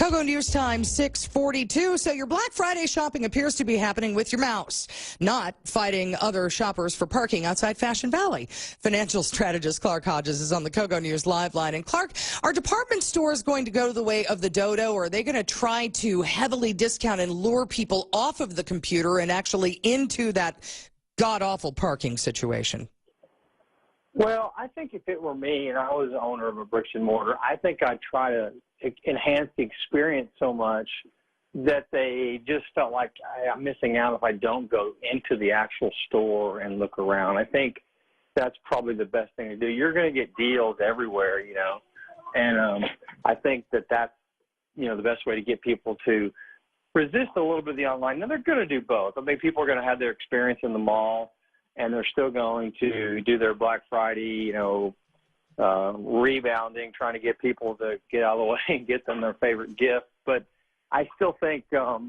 Kogo News Time 6:42. So your Black Friday shopping appears to be happening with your mouse, not fighting other shoppers for parking outside Fashion Valley. Financial strategist Clark Hodges is on the Kogo News live line. And Clark, are department stores going to go the way of the dodo, or are they going to try to heavily discount and lure people off of the computer and actually into that god-awful parking situation? Well, I think if it were me and I was the owner of a bricks and mortar, I think I'd try to enhance the experience so much that they just felt like I'm missing out if I don't go into the actual store and look around. I think that's probably the best thing to do. You're going to get deals everywhere, and I think that's, the best way to get people to resist a little bit of the online. Now, they're going to do both. I mean, people are going to have their experience in the mall, and they're still going to do their Black Friday, rebounding, trying to get people to get out of the way and get them their favorite gift. But I still think a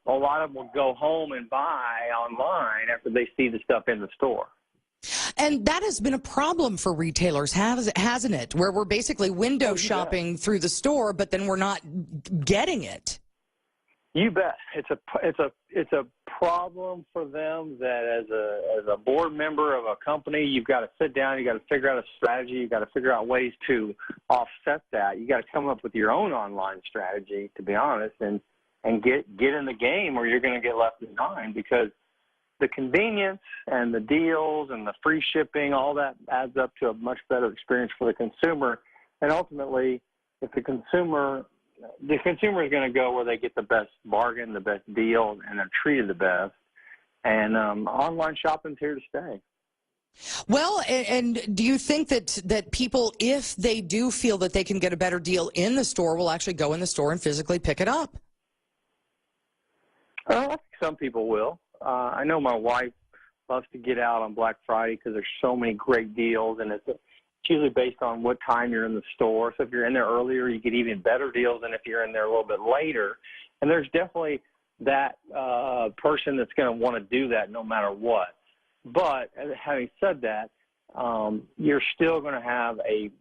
lot of them will go home and buy online after they see the stuff in the store. And that has been a problem for retailers, hasn't it? Where we're basically window shopping through the store, but then we're not getting it. You bet. It's a problem for them that as a board member of a company, you've got to sit down, you got to figure out a strategy, you got to figure out ways to offset that. You got to come up with your own online strategy, to be honest, and get in the game, or you're going to get left behind, because the convenience and the deals and the free shipping, all that adds up to a much better experience for the consumer. And ultimately, if the consumer is going to go where they get the best bargain, the best deal, and are treated the best. And online shopping's here to stay. Well, and do you think that people, if they do feel that they can get a better deal in the store, will actually go in the store and physically pick it up? I think some people will. I know my wife loves to get out on Black Friday because there's so many great deals, and it's usually based on what time you're in the store. So if you're in there earlier, you get even better deals than if you're in there a little bit later. And there's definitely that person that's going to want to do that no matter what. But having said that, you're still going to have a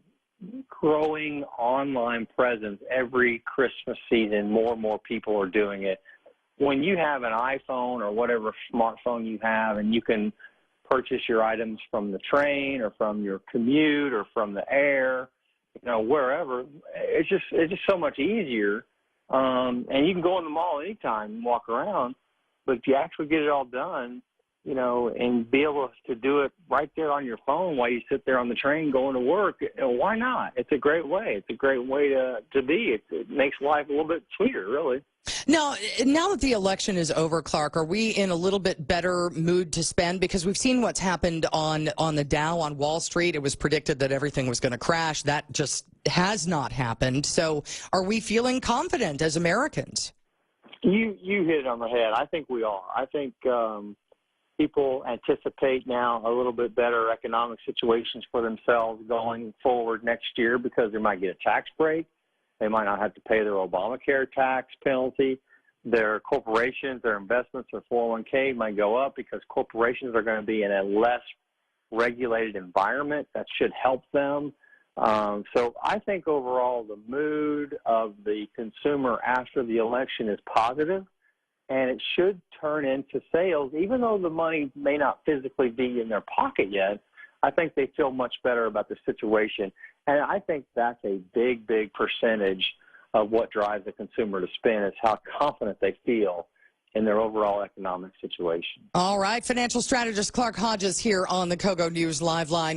growing online presence every Christmas season. More and more people are doing it. When you have an iPhone or whatever smartphone you have, and you can purchase your items from the train or from your commute or from the air, wherever, it's just so much easier. And you can go in the mall anytime and walk around, but if you actually get it all done, and be able to do it right there on your phone while you sit there on the train going to work, why not? It's a great way. It's a great way to be. It makes life a little bit sweeter, really. Now that the election is over, Clark, are we in a little bit better mood to spend? Because we've seen what's happened on the Dow on Wall Street. It was predicted that everything was going to crash. That just has not happened. So are we feeling confident as Americans? You hit it on the head. I think we are. I think people anticipate now a little bit better economic situations for themselves going forward next year, because they might get a tax break. They might not have to pay their Obamacare tax penalty. Their corporations, their investments, their 401k might go up because corporations are going to be in a less regulated environment. That should help them. So I think overall the mood of the consumer after the election is positive, and it should turn into sales. Even though the money may not physically be in their pocket yet, I think they feel much better about the situation. And I think that's a big, big percentage of what drives the consumer to spend, is how confident they feel in their overall economic situation. All right. Financial strategist Clark Hodges here on the Kogo News Live Line.